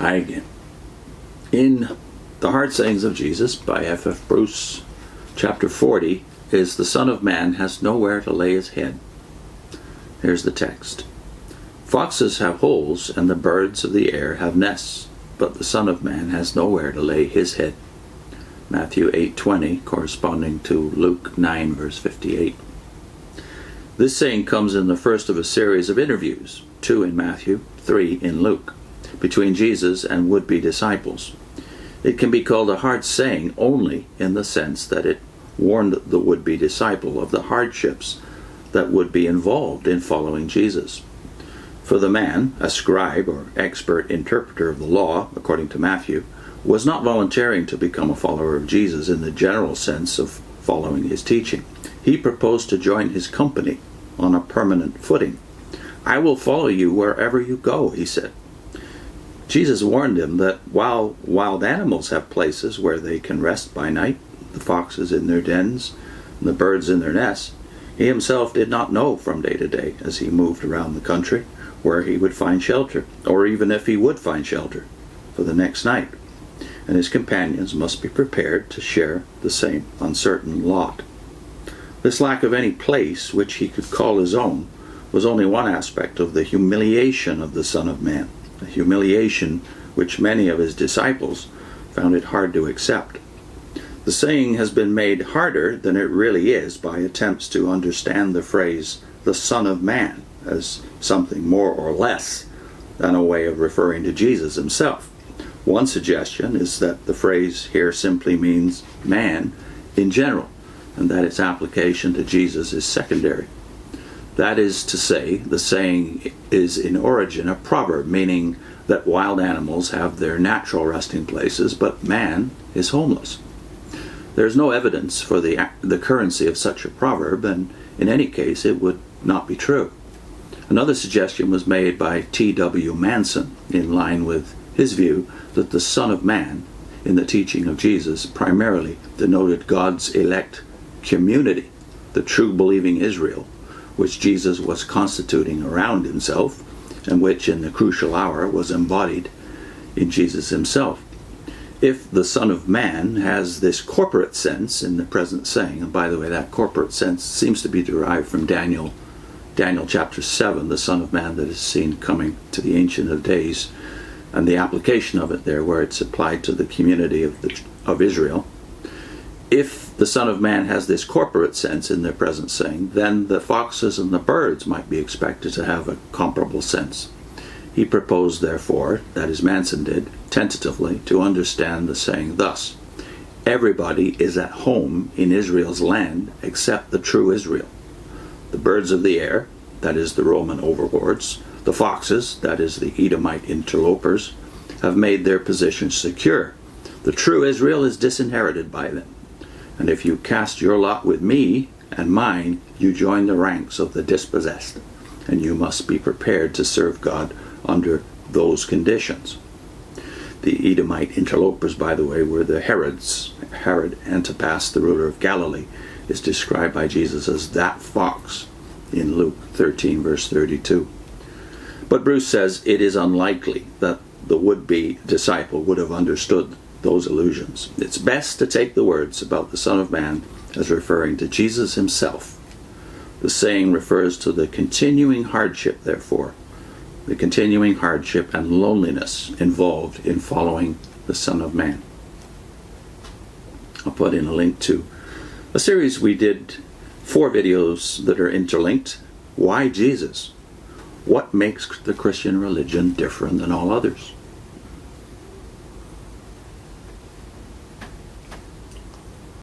Hi again. In The Hard Sayings of Jesus by F.F. Bruce, chapter 40 is, "The Son of Man has nowhere to lay his head." Here's the text. "Foxes have holes and the birds of the air have nests, but the Son of Man has nowhere to lay his head." Matthew 8:20, corresponding to Luke 9 verse 58. This saying comes in the first of a series of interviews, 2 in Matthew, 3 in Luke, between Jesus and would-be disciples. It can be called a hard saying only in the sense that it warned the would-be disciple of the hardships that would be involved in following Jesus. For the man, a scribe or expert interpreter of the law, according to Matthew, was not volunteering to become a follower of Jesus in the general sense of following his teaching. He proposed to join his company on a permanent footing. "I will follow you wherever you go," he said. Jesus warned him that while wild animals have places where they can rest by night, the foxes in their dens and the birds in their nests, he himself did not know from day to day as he moved around the country where he would find shelter, or even if he would find shelter, for the next night. And his companions must be prepared to share the same uncertain lot. This lack of any place which he could call his own was only one aspect of the humiliation of the Son of Man, a humiliation which many of his disciples found it hard to accept. The saying has been made harder than it really is by attempts to understand the phrase, "the Son of Man," as something more or less than a way of referring to Jesus himself. One suggestion is that the phrase here simply means man in general, and that its application to Jesus is secondary. That is to say, the saying is in origin a proverb, meaning that wild animals have their natural resting places, but man is homeless. There is no evidence for the currency of such a proverb, and in any case it would not be true. Another suggestion was made by T.W. Manson, in line with his view that the Son of Man, in the teaching of Jesus, primarily denoted God's elect community, the true believing Israel, which Jesus was constituting around himself, and which in the crucial hour was embodied in Jesus himself. If the Son of Man has this corporate sense in the present saying, and by the way, that corporate sense seems to be derived from Daniel chapter 7, the Son of Man that is seen coming to the Ancient of Days, and the application of it there where it's applied to the community of Israel. If the Son of Man has this corporate sense in their present saying, then the foxes and the birds might be expected to have a comparable sense. He proposed, therefore, that is Manson did, tentatively, to understand the saying thus: everybody is at home in Israel's land except the true Israel. The birds of the air, that is the Roman overlords, the foxes, that is the Edomite interlopers, have made their position secure. The true Israel is disinherited by them. And if you cast your lot with me and mine, you join the ranks of the dispossessed, and you must be prepared to serve God under those conditions. The Edomite interlopers, by the way, were the Herods. Herod Antipas, the ruler of Galilee, is described by Jesus as that fox in Luke 13 verse 32. But Bruce says it is unlikely that the would-be disciple would have understood those allusions. It's best to take the words about the Son of Man as referring to Jesus himself. The saying refers to the continuing hardship, therefore, the continuing hardship and loneliness involved in following the Son of Man. I'll put in a link to a series we did, 4 videos that are interlinked. Why Jesus? What makes the Christian religion different than all others?